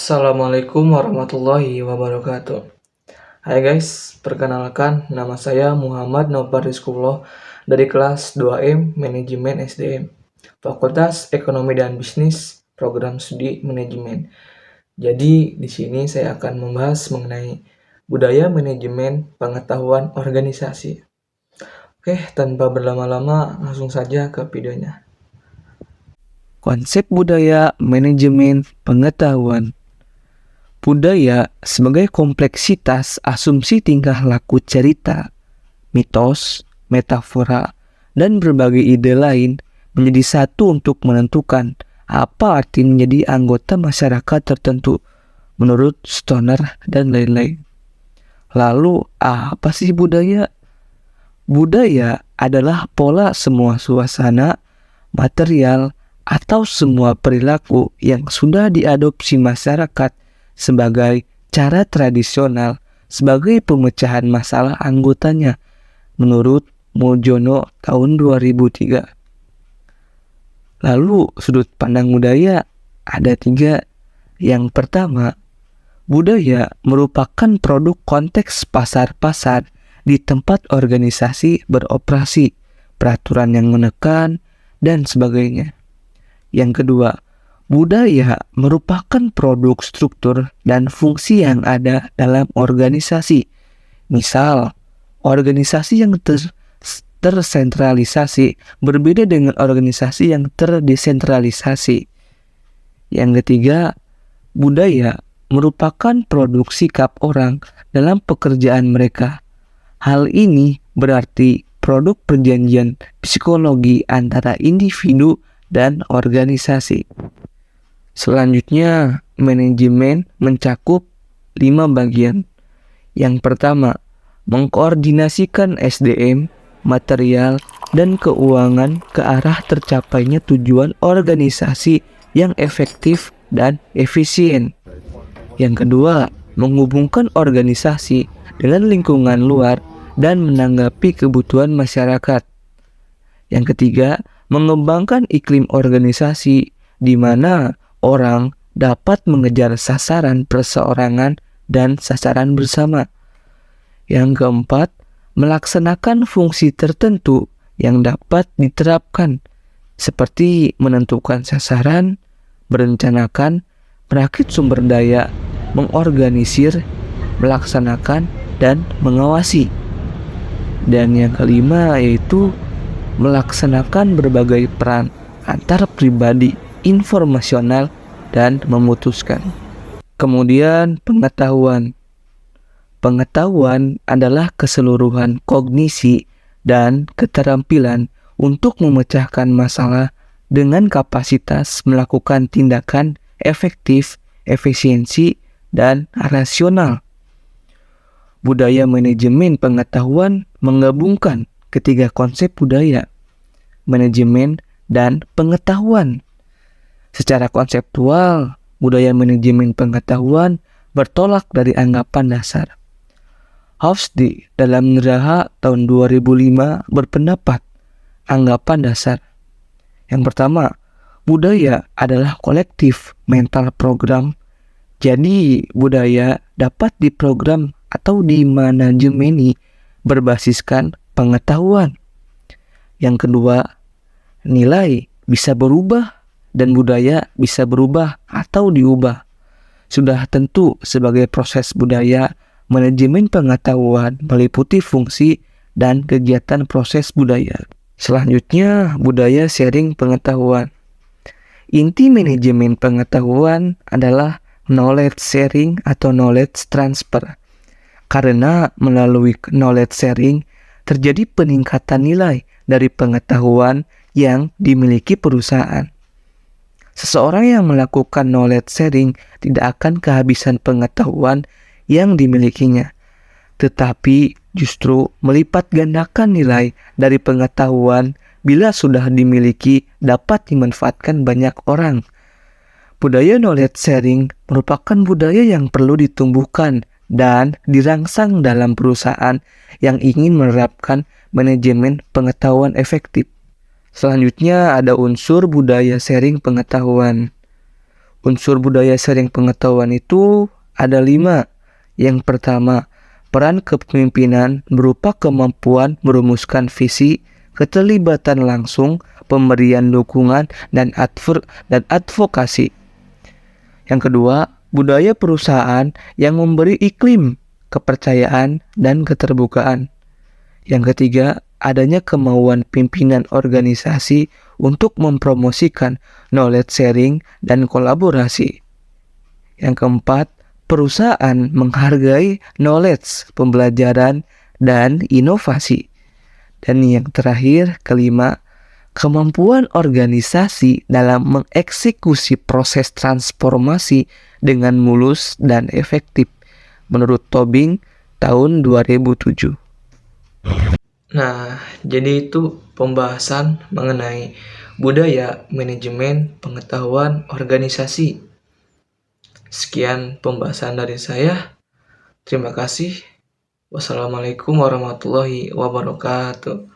Assalamualaikum warahmatullahi wabarakatuh. Hai guys, perkenalkan nama saya Muhammad Nopar Rizkullah dari kelas 2M Manajemen SDM, Fakultas Ekonomi dan Bisnis, Program Studi Manajemen. Jadi di sini saya akan membahas mengenai budaya manajemen pengetahuan organisasi. Oke, tanpa berlama-lama langsung saja ke videonya. Konsep budaya manajemen pengetahuan. Budaya sebagai kompleksitas asumsi tingkah laku cerita, mitos, metafora, dan berbagai ide lain menjadi satu untuk menentukan apa arti menjadi anggota masyarakat tertentu menurut Stoner dan lain-lain. Lalu, apa sih budaya? Budaya adalah pola semua suasana, material, atau semua perilaku yang sudah diadopsi masyarakat sebagai cara tradisional sebagai pemecahan masalah anggotanya menurut Mojono tahun 2003. Lalu sudut pandang budaya ada 3. Yang pertama, budaya merupakan produk konteks pasar-pasar di tempat organisasi beroperasi, peraturan yang menekan, dan sebagainya. Yang kedua, budaya merupakan produk struktur dan fungsi yang ada dalam organisasi. Misal, organisasi yang tersentralisasi berbeda dengan organisasi yang terdesentralisasi. Yang ketiga, budaya merupakan produk sikap orang dalam pekerjaan mereka. Hal ini berarti produk perjanjian psikologi antara individu dan organisasi. Selanjutnya, manajemen mencakup 5 bagian. Yang pertama, mengkoordinasikan SDM, material, dan keuangan ke arah tercapainya tujuan organisasi yang efektif dan efisien. Yang kedua, menghubungkan organisasi dengan lingkungan luar dan menanggapi kebutuhan masyarakat. Yang ketiga, mengembangkan iklim organisasi di mana orang dapat mengejar sasaran perseorangan dan sasaran bersama. Yang keempat, melaksanakan fungsi tertentu yang dapat diterapkan seperti menentukan sasaran, merencanakan, merakit sumber daya, mengorganisir, melaksanakan, dan mengawasi. Dan yang kelima yaitu melaksanakan berbagai peran antar pribadi, informasional, dan memutuskan. Kemudian pengetahuan. Pengetahuan adalah keseluruhan kognisi dan keterampilan untuk memecahkan masalah dengan kapasitas melakukan tindakan efektif, efisiensi, dan rasional. Budaya manajemen pengetahuan menggabungkan ketiga konsep budaya, manajemen, dan pengetahuan. Secara konseptual, budaya manajemen pengetahuan bertolak dari anggapan dasar. Hofstede dalam Geraha tahun 2005 berpendapat anggapan dasar. Yang pertama, budaya adalah kolektif mental program. Jadi, budaya dapat diprogram atau dimanajemeni berbasiskan pengetahuan. Yang kedua, nilai bisa berubah dan budaya bisa berubah atau diubah. Sudah tentu sebagai proses budaya, manajemen pengetahuan meliputi fungsi dan kegiatan proses budaya. Selanjutnya, budaya sharing pengetahuan. Inti manajemen pengetahuan adalah knowledge sharing atau knowledge transfer. Karena melalui knowledge sharing terjadi peningkatan nilai dari pengetahuan yang dimiliki perusahaan. Seseorang yang melakukan knowledge sharing tidak akan kehabisan pengetahuan yang dimilikinya, tetapi justru melipat gandakan nilai dari pengetahuan bila sudah dimiliki dapat dimanfaatkan banyak orang. Budaya knowledge sharing merupakan budaya yang perlu ditumbuhkan dan dirangsang dalam perusahaan yang ingin menerapkan manajemen pengetahuan efektif. Selanjutnya ada unsur budaya sharing pengetahuan. Unsur budaya sharing pengetahuan itu ada 5. Yang pertama, peran kepemimpinan berupa kemampuan merumuskan visi, keterlibatan langsung, pemberian dukungan, dan advokasi. Yang kedua, budaya perusahaan yang memberi iklim, kepercayaan, dan keterbukaan. Yang ketiga, adanya kemauan pimpinan organisasi untuk mempromosikan knowledge sharing dan kolaborasi. Yang keempat, perusahaan menghargai knowledge, pembelajaran, dan inovasi. Dan yang terakhir, kelima, kemampuan organisasi dalam mengeksekusi proses transformasi dengan mulus dan efektif, menurut Tobing tahun 2007. Nah, jadi itu pembahasan mengenai budaya manajemen pengetahuan organisasi. Sekian pembahasan dari saya. Terima kasih. Wassalamualaikum warahmatullahi wabarakatuh.